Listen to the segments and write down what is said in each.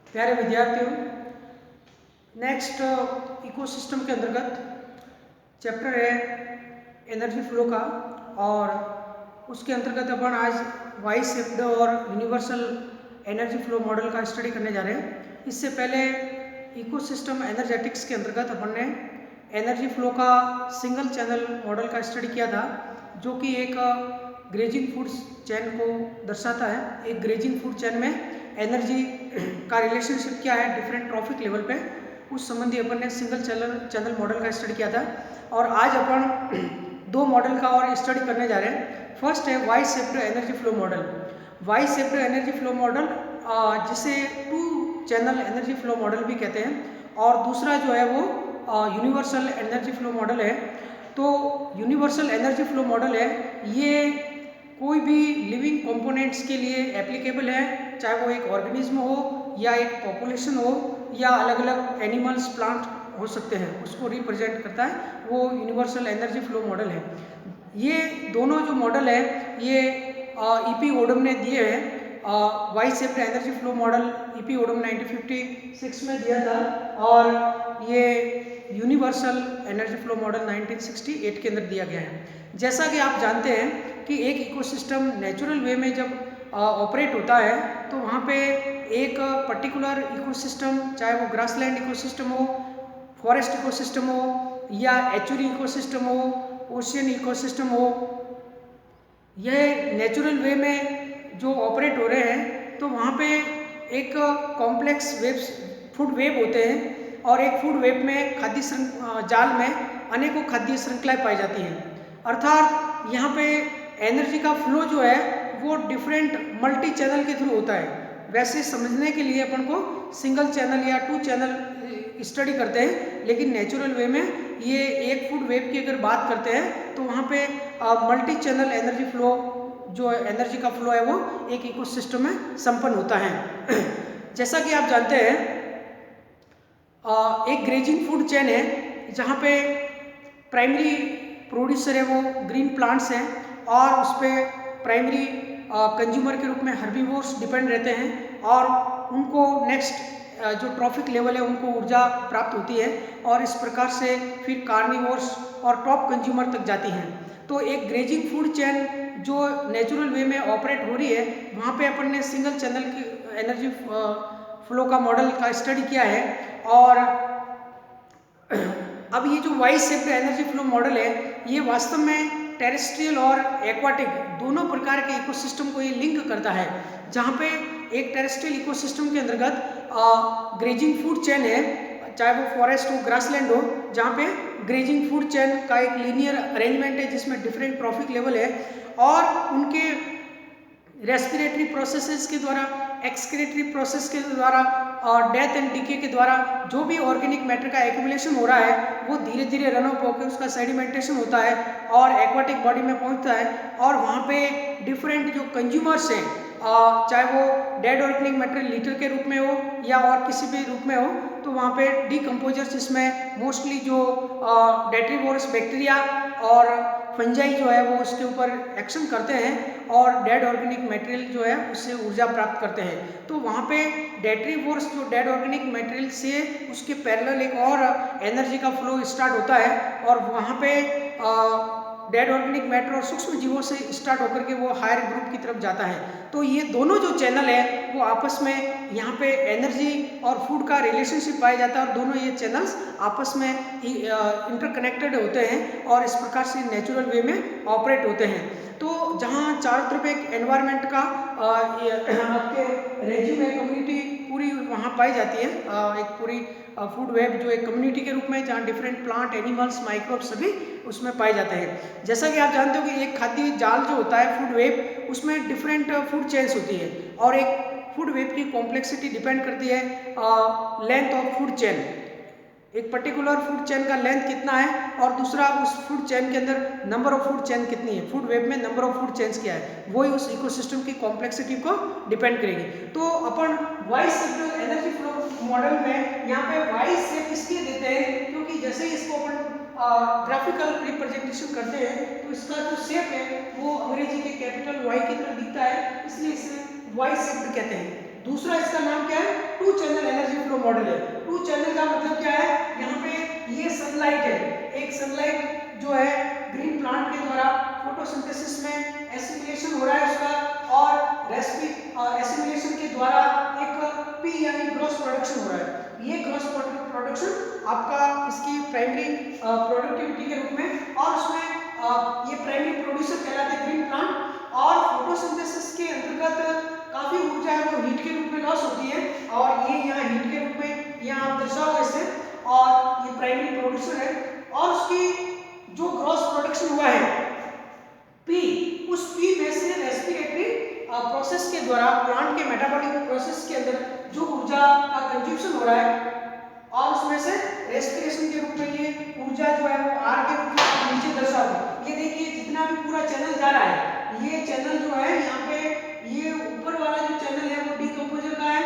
प्यारे विद्यार्थियों, next ecosystem के अंतर्गत चैप्टर है एनर्जी फ्लो का, और उसके अंतर्गत अपन आज वाई शेप्ड और यूनिवर्सल एनर्जी फ्लो मॉडल का स्टडी करने जा रहे हैं। इससे पहले इकोसिस्टम एनर्जेटिक्स के अंतर्गत अपन ने एनर्जी फ्लो का सिंगल चैनल मॉडल का स्टडी किया था, जो कि एक ग्रेजिंग फूड चेन को दर्शाता है। एक ग्रेजिंग फूड चेन में एनर्जी का रिलेशनशिप क्या है डिफरेंट ट्रॉफिक लेवल पे, उस संबंधी अपन ने सिंगल चैनल मॉडल का स्टडी किया था। और आज अपन दो मॉडल का और स्टडी करने जा रहे हैं। फर्स्ट है Y shaped energy flow model. Y shaped energy flow model जिसे two channel energy flow model भी कहते हैं, और दूसरा जो है वो यूनिवर्सल एनर्जी फ्लो मॉडल है। तो यूनिवर्सल एनर्जी फ्लो मॉडल है, ये कोई भी लिविंग कंपोनेंट्स के लिए एप्लीकेबल है, चाहे वो एक ऑर्गेनिज्म हो या एक पॉपुलेशन हो या अलग अलग एनिमल्स प्लांट हो सकते हैं, उसको रिप्रेजेंट करता है, वो यूनिवर्सल एनर्जी फ्लो मॉडल है। ये दोनों जो मॉडल है ये ईपी ओडम ने दिए हैं। Y shaped energy flow model EP Odum 1956 में दिया था, और ये यूनिवर्सल एनर्जी फ्लो मॉडल 1968 के अंदर दिया गया है। जैसा कि आप जानते हैं कि एक इकोसिस्टम नेचुरल वे में जब ऑपरेट होता है तो वहाँ पे एक पर्टिकुलर इकोसिस्टम, चाहे वो ग्रासलैंड इकोसिस्टम हो, फॉरेस्ट इकोसिस्टम हो या एचुरी इकोसिस्टम हो, ओशियन इकोसिस्टम हो, यह नेचुरल वे में जो ऑपरेट हो रहे हैं तो वहाँ पे एक कॉम्प्लेक्स वेब्स फूड वेब होते हैं, और एक फूड वेब में जाल में अनेकों खाद्य श्रृंखलाएं पाई जाती हैं। अर्थात यहाँ पे एनर्जी का फ्लो जो है वो डिफरेंट मल्टी चैनल के थ्रू होता है। वैसे समझने के लिए अपन को सिंगल चैनल या टू चैनल स्टडी करते हैं, लेकिन नेचुरल वे में ये एक फूड वेब की अगर बात करते हैं तो वहाँ पे मल्टी चैनल एनर्जी फ्लो, जो एनर्जी का फ्लो है वो एक इकोसिस्टम में संपन्न होता है। जैसा कि आप जानते हैं एक ग्रेजिंग फूड चेन है जहाँ पे प्राइमरी प्रोड्यूसर है वो ग्रीन प्लांट्स हैं, और उस पर प्राइमरी कंज्यूमर के रूप में हर्बीवोर्स डिपेंड रहते हैं, और उनको नेक्स्ट जो ट्रॉफिक लेवल है उनको ऊर्जा प्राप्त होती है, और इस प्रकार से फिर कार्निवोर्स और टॉप कंज्यूमर तक जाती हैं। तो एक ग्रेजिंग फूड चेन जो नेचुरल वे में ऑपरेट हो रही है, वहाँ पे अपन ने सिंगल चैनल की एनर्जी फ्लो का मॉडल का स्टडी किया है। और अब ये जो Y shaped energy flow model है ये वास्तव में टेरेस्ट्रियल और एक्वाटिक दोनों प्रकार के इकोसिस्टम को ये लिंक करता है, जहाँ पे एक टेरेस्ट्रियल इकोसिस्टम के अंतर्गत ग्रेजिंग फूड चेन है, चाहे वो फॉरेस्ट हो, ग्रासलैंड हो, जहाँ पे ग्रेजिंग फूड चेन का एक लीनियर अरेंजमेंट है जिसमें डिफरेंट ट्रॉफिक लेवल है, और उनके रेस्पिरेटरी प्रोसेसेस के द्वारा, एक्सक्रीटरी प्रोसेस के द्वारा और डेथ एंड डिके के द्वारा जो भी ऑर्गेनिक मैटर का एक्यूमुलेशन हो रहा है वो धीरे धीरे रन ऑफ होकर उसका सेडिमेंटेशन होता है और एक्वाटिक बॉडी में पहुंचता है, और वहाँ पे डिफरेंट जो कंज्यूमर्स हैं, चाहे वो डेड ऑर्गेनिक मैटर लीटर के रूप में हो या और किसी भी रूप में हो, तो वहाँ पे डीकम्पोजर्स जिसमें मोस्टली जो डेट्रीवोरस बैक्टीरिया और फंजाई जो है वो उसके ऊपर एक्शन करते हैं और डेड ऑर्गेनिक मटेरियल जो है उससे ऊर्जा प्राप्त करते हैं। तो वहाँ पे डेट्रीवोर्स जो डेड ऑर्गेनिक मटेरियल से उसके पैरेलल एक और एनर्जी का फ्लो स्टार्ट होता है, और वहाँ पे डेड ऑर्गेनिक मैटर और सूक्ष्म जीवों से स्टार्ट होकर के वो हायर ग्रुप की तरफ जाता है। तो ये दोनों जो चैनल है वो आपस में यहाँ पे एनर्जी और फूड का रिलेशनशिप पाया जाता है, और दोनों ये चैनल्स आपस में इंटरकनेक्टेड होते हैं और इस प्रकार से नेचुरल वे में ऑपरेट होते हैं। तो जहाँ चारों तरफ एक एनवायरनमेंट का आपके रेजिम है, कम्युनिटी पूरी वहाँ पाई जाती है, एक पूरी फूड वेब जो एक कम्युनिटी के रूप में, जहाँ डिफरेंट प्लांट, एनिमल्स, माइक्रोब्स सभी उसमें पाए जाते हैं। जैसा कि आप जानते हो कि एक खाद्य जाल जो होता है फूड वेब, उसमें डिफरेंट फूड चेन्स होती है, और एक फूड वेब की कॉम्प्लेक्सिटी डिपेंड करती है लेंथ ऑफ फूड चेन। एक पर्टिकुलर फूड चेन का लेंथ कितना है, और दूसरा उस फूड चेन के अंदर नंबर ऑफ फूड चेन कितनी है, फूड वेब में नंबर ऑफ फूड चेन्स क्या है, वही उस इकोसिस्टम की कॉम्प्लेक्सिटी को डिपेंड करेगी। तो अपन Y shaped energy flow model में यहाँ पे वाई शेप इसलिए देते हैं क्योंकि जैसे ही इसको अपन ग्राफिकल रिप्रेजेंटेशन करते हैं तो इसका जो शेप है वो अंग्रेजी के कैपिटल वाई की तरह दिखता है, इसलिए इसे वाई शेप्ड कहते हैं। दूसरा इसका नाम क्या है, two channel energy flow model है। टू चैनल का मतलब क्या है, यहाँ पे ये सनलाइट है, एक सनलाइट जो है ग्रीन प्लांट के द्वारा फोटोसिंथेसिस में एसिमिलेशन हो रहा है उसका, और एसिमिलेशन के द्वारा एक पी यानी ग्रॉस प्रोडक्शन हो रहा है। ये ग्रॉस प्रोडक्शन आपका इसकी प्राइमरी प्रोडक्टिविटी के रूप में, और उसमें ये प्राइमरी प्रोड्यूसर कहलाते हैं ग्रीन प्लांट, और फोटोसिंथेसिस के अंतर्गत काफी ऊर्जा है वो हीट के रूप में लॉस होती है, और ये यहाँ हीट के रूप में यहाँ आप दर्शाओ ऐसे, और ये प्राइमरी प्रोड्यूसर है, और उसकी जो ग्रॉस प्रोडक्शन हुआ है पी, उस पी में से रेस्पिरेटरी प्रोसेस के द्वारा प्लांट के मेटाबॉलिक प्रोसेस के अंदर जो ऊर्जा का कंजम्पशन हो रहा है, और उसमें से रेस्पिरेशन के रूप में ये ऊर्जा जो है वो आर के रूप में नीचे दर्शाओ। ये देखिए जितना भी पूरा चैनल जा रहा है, ये चैनल जो है यहाँ पे ये ऊपर वाला जो चैनल है वो डीकंपोजर का है,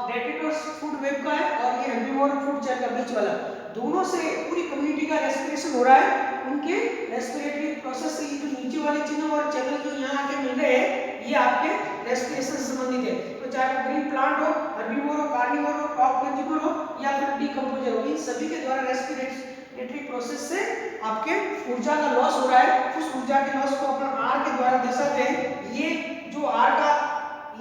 डेट्रिटस फूड वेब का है, और ये हेर्बिवोर फूड चैन का बीच वाला, दोनों से पूरी कम्युनिटी का रेस्पिरेशन हो रहा है। उनके रेस्पिरेटरी प्रोसेस से ये जो नीचे वाले चिन्ह और चैनल जो यहाँ आके मिल रहे हैं, ये आपके रेस्पिरेशन से संबंधित है। तो चाहे वो ग्रीन प्लांट हो, हर्बीवोर हो, कार्निवोर हो, टॉप कंज्यूमर हो, या फिर डीकंपोजर हो, इन सभी के द्वारा रेस्पिरेटरी प्रोसेस से आपके ऊर्जा का लॉस हो रहा है। उस ऊर्जा के लॉस को अपन आर के द्वारा दर्शाते हैं। ये जो आर का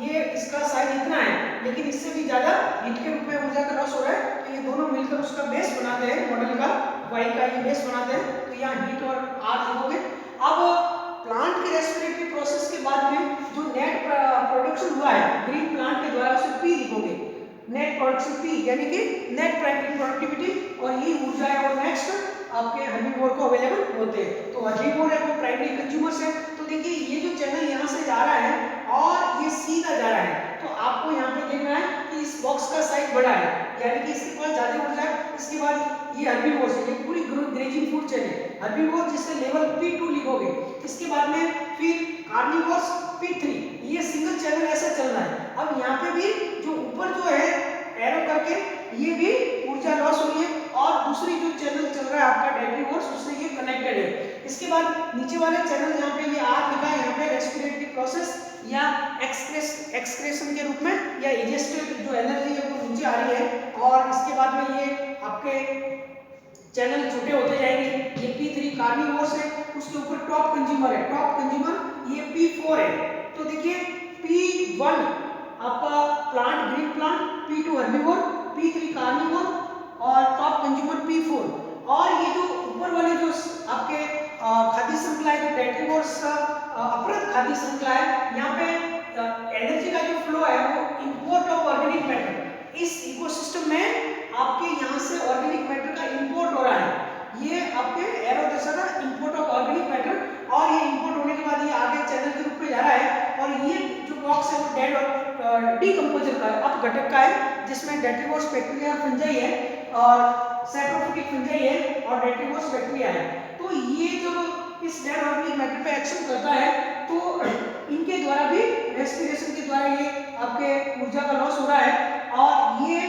ये इसका साइज इतना है, लेकिन इससे भी ज्यादा हीट के रूप में ऊर्जा का लॉस हो रहा है, तो ये दोनों मिलकर उसका बेस बनाते हैं, मॉडल का वाई का ये बेस बनाते हैं। तो यहाँ हीट और आर लिखोगे। अब प्लांट के रेस्पिरेटरी प्रोसेस के बाद में जो नेट प्रोडक्शन हुआ है ग्रीन प्लांट के द्वारा, उसे पी लिखोगे, नेट प्रोडक्शन पी यानी कि नेट प्राइमरी प्रोडक्टिविटी, और ये ऊर्जा है वो नेक्स्ट आपके हर्बीवोर को अवेलेबल होते हैं। तो हर्बीवोर है वो प्राइमरी कंज्यूमर्स है। तो देखिए ये जो चैनल यहाँ से जा रहा है और ये सीधा जा रहा है, तो आपको यहाँ पे देखना है कि इस बॉक्स का साइज बड़ा है, यानी कि इसके पास ज्यादा ऊर्जा है। इसके बाद ये हर्बीवोर से, ये पूरी ग्रेजिंग फूड चेन है, हर्बीवोर जिससे लेवल P2 लिखोगे। इसके बाद में फिर कार्निवोर्स P3, ये सिंगल चैनल ऐसा चल रहा है। अब यहाँ पे भी जो ऊपर जो है एरो करके, ये भी ऊर्जा लॉस हो रही है, और दूसरी जो चैनल चल रहा है आपका डेट्रीवोर्स, उससे ये कनेक्टेड है। इसके बाद नीचे वाले चैनल यहाँ पे ये आर लिखा है, यहाँ पे रेस्पिरेटरी प्रोसेस या एक्सक्रेशन के रूप में, या इजेस्टेड जो एनर्जी है वो नीचे आ रही है, और इसके बाद में ये आपके चैनल छोटे होते जाएंगे। ये P3 कार्निवोर्स है, उसके ऊपर टॉप कंज्यूमर है, टॉप कंज्यूमर ये P4 है। तो देखिए P1 आपका plant green plant, P2 herbivore, P3 carnivore, और टॉप कंज्यूमर P4। और ये जो ऊपर वाले जो आपके खाद्य श्रृंखला है, जो डेट्रीवोर्स अपृत खाद्य श्रृंखला है, यहाँ पे एनर्जी का जो फ्लो है वो इंपोर्ट ऑफ ऑर्गेनिक मैटर, इस इकोसिस्टम में आपके यहाँ से ऑर्गेनिक मैटर का इंपोर्ट हो रहा है। ये आपके एरो दर्शाता है इंपोर्ट ऑफ ऑर्गेनिक मैटर, और ये इंपोर्ट होने के बाद ये आगे चैनल के रूप में जा रहा है, और ये जो बॉक्स है वो डेड और डीकंपोजर का है, अपघटक का है, जिसमें डेट्रीवोर्स बैक्टीरिया फंजाई है, और सैप्रोफिटिक फंजाई है, और डेट्रीवोर्स बैक्टीरिया है। तो ये जो इस डेड ऑर्गेनिक मैटर पे एक्शन करता है, तो इनके द्वारा भी रेस्पिरेशन के द्वारा ये आपके ऊर्जा का लॉस हो रहा है, और ये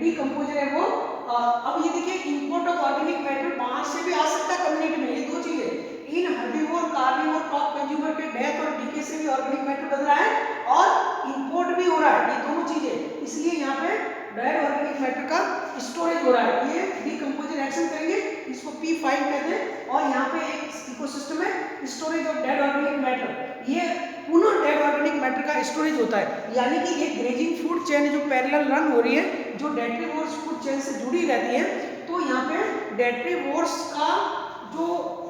डीकंपोजर है वो। अब ये देखिए इंपोर्ट ऑफ ऑर्गेनिक मैटर बाहर से भी आ सकता है कम्युनिटी में, ये दो चीजें, इन हर्बीवोर कार्निवोर टॉप कंज्यूमर के डेथ और डीके से भी ऑर्गेनिक मैटर बन रहा है, और इंपोर्ट भी हो रहा है, ये दोनों चीजें। इसलिए यहाँ पे डेड ऑर्गेनिक मैटर का स्टोरेज हो रहा है, ये डीकंपोजर एक्शन करेंगे, इसको P5 कहते हैं, और यहाँ पे एक इकोसिस्टम है storage of dead organic matter, ये पुनः डेड ऑर्गेनिक मैटर का स्टोरेज होता है। यानी कि एक ग्रेजिंग फूड चेन जो पैरेलल रन हो रही है, जो डेट्रीवोर्स फूड चेन से जुड़ी रहती है, तो यहाँ पे डेट्रीवोर्स का जो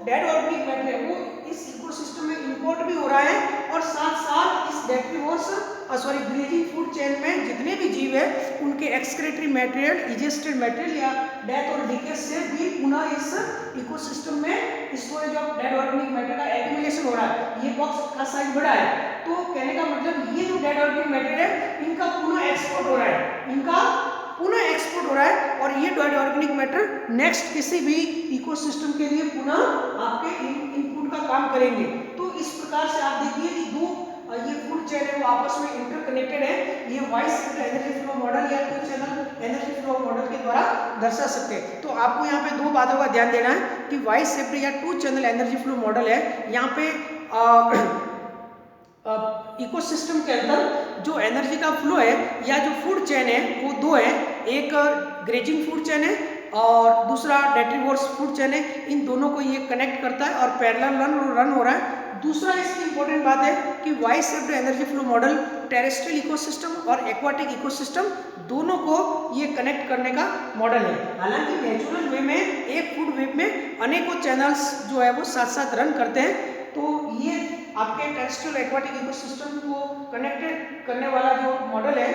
डेड ऑर्गेनिक मैटर है वो इस इकोसिस्टम में इंपोर्ट भी हो रहा है, और साथ साथ इस डेट्रीवोर्स ग्रेजिंग फूड चेन में जितने भी जीव है उनके एक्सक्रीटरी मटेरियल, इजेस्टेड मटेरियल या डेथ और डीके से भी पुनः इस इकोसिस्टम में storage of dead organic matter का एक्यूमुलेशन हो रहा है। ये बॉक्स का साइज बड़ा है, तो कहने का मतलब ये जो डेड ऑर्गेनिक मैटर है इनका पुनः एक्सपोर्ट हो रहा है, इनका पुनः एक्सपोर्ट हो रहा है, और ये डेड ऑर्गेनिक मैटर नेक्स्ट किसी भी इकोसिस्टम के लिए पुनः आपके इनपुट का काम करेंगे। तो इस प्रकार से आप देखिए कि दो ये फूड चेन है वो आपस में इंटरकनेक्टेड है। ये वाइस एनर्जी फ्लो मॉडल या two channel energy flow model के द्वारा दर्शा सकते हैं। तो आपको यहाँ पे दो बातों का ध्यान देना है कि वाइस शिफ्ट या two channel energy flow model है, यहाँ पे इकोसिस्टम के अंदर जो एनर्जी का फ्लो है या जो फूड चेन है वो दो है, एक ग्रेजिंग फूड चेन है और दूसरा डेट्रीवोर्स फूड चेन है। इन दोनों को ये कनेक्ट करता है और पैरेलल रन हो रहा है। दूसरा इसकी इंपॉर्टेंट बात है कि Y shaped energy flow model terrestrial ecosystem और एक्वाटिक इकोसिस्टम दोनों को ये कनेक्ट करने का मॉडल है। हालांकि नेचुरल वे में एक फूड वेब में अनेकों चैनल्स जो है वो साथ साथ रन करते हैं, तो ये आपके टेरेस्ट्रियल एक्वाटिक इकोसिस्टम को कनेक्टेड करने वाला जो मॉडल है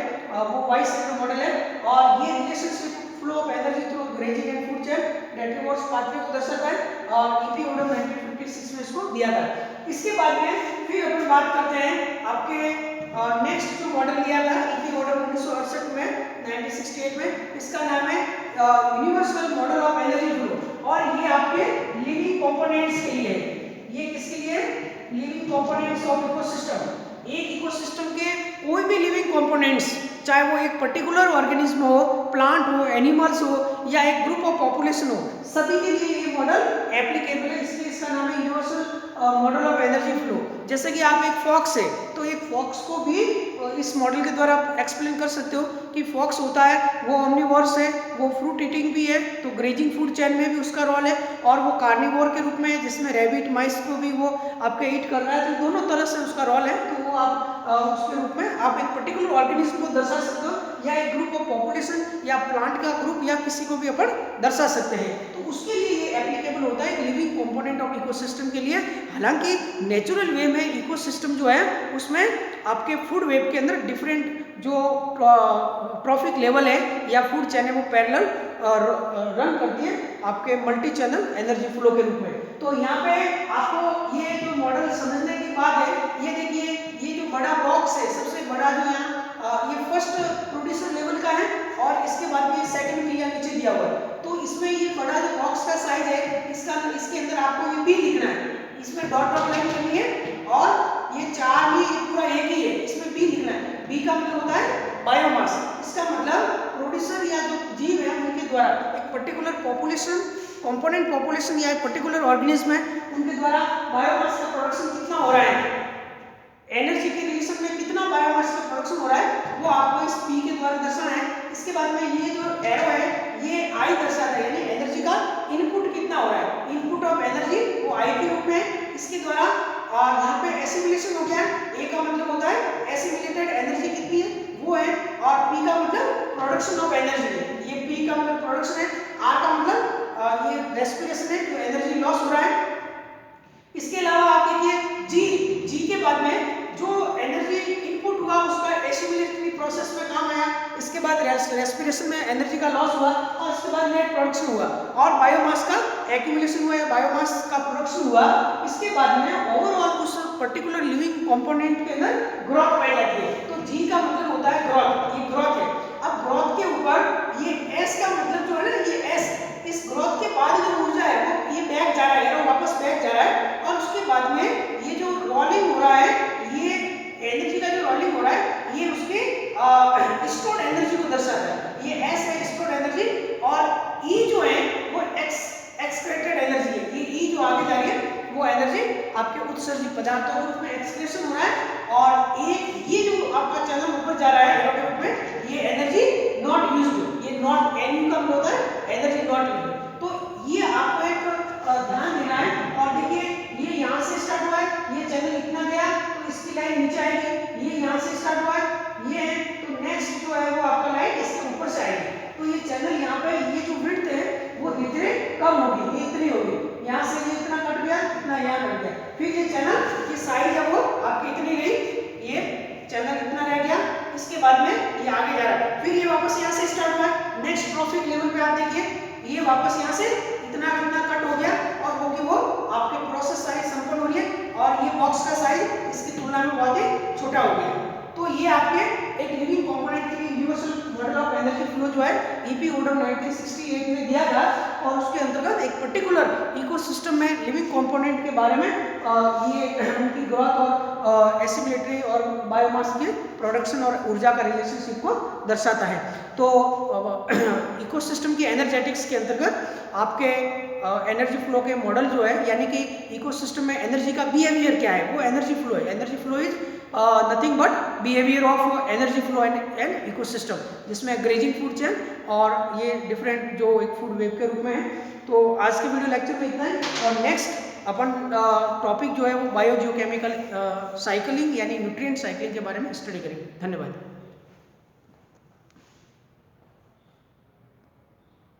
वो वाई शेप्ड मॉडल है। और ये relationship flow of energy through grazing and food chain detritivores pathway को दर्शाता है और ईपी ओडम 1956 में इसको दिया था। इसके बाद में फिर अपन बात करते हैं आपके नेक्स्ट जो मॉडल दिया था ईपी ओडम 1968 में 1968 में, इसका नाम है universal model of energy flow और ये आपके लिविंग कंपोनेंट्स के लिए है। ये किसके लिए? Living components of ecosystem. एक इकोसिस्टम के कोई भी लिविंग कंपोनेंट्स, चाहे वो एक पर्टिकुलर ऑर्गेनिज्म हो, प्लांट हो, एनिमल्स हो या एक ग्रुप ऑफ पॉपुलेशन हो, सभी के लिए ये मॉडल एप्लीकेबल है, इसलिए इसका नाम है universal model of energy flow. जैसे कि आप एक फॉक्स है तो एक फॉक्स को भी इस मॉडल के द्वारा एक्सप्लेन कर सकते हो कि फॉक्स होता है वो ओमनिवोरस है, वो फ्रूट ईटिंग भी है, तो ग्रेजिंग फूड चेन में भी उसका रोल है, और वो कार्निवोर के रूप में है जिसमें रैबिट माइस को भी वो आपके ईट कर रहा है, तो दोनों तरह से उसका रोल है। तो वो आप उसके रूप में आप एक पर्टिकुलर ऑर्गेनिज्म को दर्शा सकते हो या एक ग्रुप ऑफ पॉपुलेशन या प्लांट का ग्रुप या किसी को भी अपन दर्शा सकते हैं, तो उसके लिए ये एप्लीकेबल होता है लिविंग कंपोनेंट ऑफ इकोसिस्टम के लिए। हालांकि नेचुरल वे में इकोसिस्टम जो है उसमें आपके फूड वेब के अंदर डिफरेंट जो ट्रॉफिक लेवल है या फूड चेन है वो पैरेलल रन करती है आपके मल्टी चैनल एनर्जी फ्लो के रूप में। तो यहाँ पे आपको ये जो मॉडल समझने की बात है, ये देखिए ये जो बड़ा बॉक्स है, सबसे बड़ा जो यहाँ ये फर्स्ट प्रोड्यूसर लेवल का है और इसके बाद में सेकंड मीडिया नीचे दिया हुआ है। तो इसमें ये बड़ा जो बॉक्स का साइज है इसके अंदर आपको ये बी लिखना है, इसमें डॉट डॉट लाइन करनी है और ये चार भी पूरा एक ही है, इसमें बी लिखना है। बी का मतलब होता है बायोमास। इसका मतलब प्रोड्यूसर या जो जीव है उनके द्वारा एक पर्टिकुलर पॉपुलेशन, कंपोनेंट पॉपुलेशन या एक पर्टिकुलर ऑर्गेनिज्म है उनके द्वारा बायोमास का प्रोडक्शन कितना हो रहा है, एनर्जी के रिलेशन में कितना बायोमास का प्रोडक्शन हो रहा है, वो आपको इस पी के द्वारा दर्शाना है। इसके बाद में ये जो एरो है ये आई दर्शाता है, यानी एनर्जी का इनपुट कितना हो रहा है, इनपुट ऑफ एनर्जी वो आई के रूप में है। इसके द्वारा यहाँ पे एसिमिलेशन हो गया, ए का मतलब होता है एसिमिलेटेड एनर्जी कितनी है वो है, और पी का मतलब प्रोडक्शन ऑफ एनर्जी है, ये पी का मतलब प्रोडक्शन है, आर का मतलब ये रेस्पिरेशन है जो एनर्जी लॉस हो रहा है। इसके अलावा आप देखिए जी के बाद में जो एनर्जी इनपुट हुआ उसका एसिमिलेटरी प्रोसेस में काम आया, इसके बाद रेस्पिरेशन में एनर्जी का लॉस हुआ और इसके बाद नेट प्रोडक्शन हुआ और बायोमास का एक्यूमुलेशन हुआ या बायोमास का प्रोडक्शन हुआ। इसके बाद में ओवरऑल उस पर्टिकुलर लिविंग कंपोनेंट के अंदर ग्रोथ पाई जाती है। तो जी का मतलब होता है ग्रोथ, ये ग्रोथ है। अब ग्रोथ के ऊपर ये एस का मतलब जो है ना, ये एस, इस ग्रोथ के बाद जो ऊर्जा है वो ये बैक जा रहा है, वापस बैक जा रहा है, और उसके बाद में ये जो रोलिंग हो रहा है, ये एनर्जी का जो रोलिंग हो रहा है ये उसके स्टोर्ड एनर्जी को दर्शाता है। ये एस है स्टोर्ड एनर्जी, और ई जो है वो एक्सक्रेटेड एनर्जी है। ये ई जो आगे जा रही है वो एनर्जी आपके उत्सर्जित पदार्थों के रूप में एक्सक्रेशन हो रहा है, और एक ये जो आपका चैनल ऊपर जा रहा है एरो के रूप में, ये एनर्जी नॉट यूज्ड, ये नॉट एन का मतलब होता है एनर्जी नॉट यूज्ड। तो ये आपको एक ध्यान देना है। और देखिए ये यहाँ से स्टार्ट हुआ है, ये चैनल इतना गया तो इसकी लाइन नीचे आएगी, ये यहाँ से स्टार्ट हुआ है, ये है, तो नेक्स्ट जो है वो आपका लाइन इसके ऊपर से आएगी। तो ये चैनल यहाँ पे ये जो विड्थ है वो धीरे कम होगी, ये इतनी होगी, यहाँ से ये इतना कट गया, इतना यहाँ कट गया, फिर ये चैनल की साइज है वो आपकी इतनी रही, ये चैनल इतना रह गया, इसके बाद में ये आगे जा रहा है, फिर ये वापस यहाँ से स्टार्ट हुआ है, नेक्स्ट ट्रॉफिक लेवल पे आप देखिए ये वापस यहाँ से इतना कट हो गया, और वो कि वो आपके प्रोसेस साइज संपन्न हो रही है, और ये बॉक्स का साइज इसकी तुलना में बहुत ही छोटा हो गया। तो ये आपके एक लिविंग कंपोनेंट के लिए universal model of energy flow जो है ईपी ओडम 1968 में दिया था, और उसके अंतर्गत एक पर्टिकुलर इकोसिस्टम में लिविंग कंपोनेंट के बारे में ये उनकी ग्रोथ और एसिमिलेटरी और बायोमास के प्रोडक्शन और ऊर्जा का रिलेशनशिप को दर्शाता है। तो इकोसिस्टम की एनर्जेटिक्स के अंतर्गत आपके एनर्जी फ्लो के मॉडल जो है, यानी कि इकोसिस्टम में एनर्जी का बिहेवियर क्या है, वो एनर्जी फ्लो है। Energy flow is nothing but behaviour of energy flow and ecosystem, जिसमें ग्रेजिंग फूड चेन और ये डिफरेंट जो एक फूड वेब के रूप में है। तो आज के वीडियो लेक्चर में इतना ही, और नेक्स्ट अपन टॉपिक जो है वो बायो जियोकेमिकल साइकिलिंग यानी न्यूट्रिएंट साइकिलिंग के बारे में स्टडी करेंगे। धन्यवाद।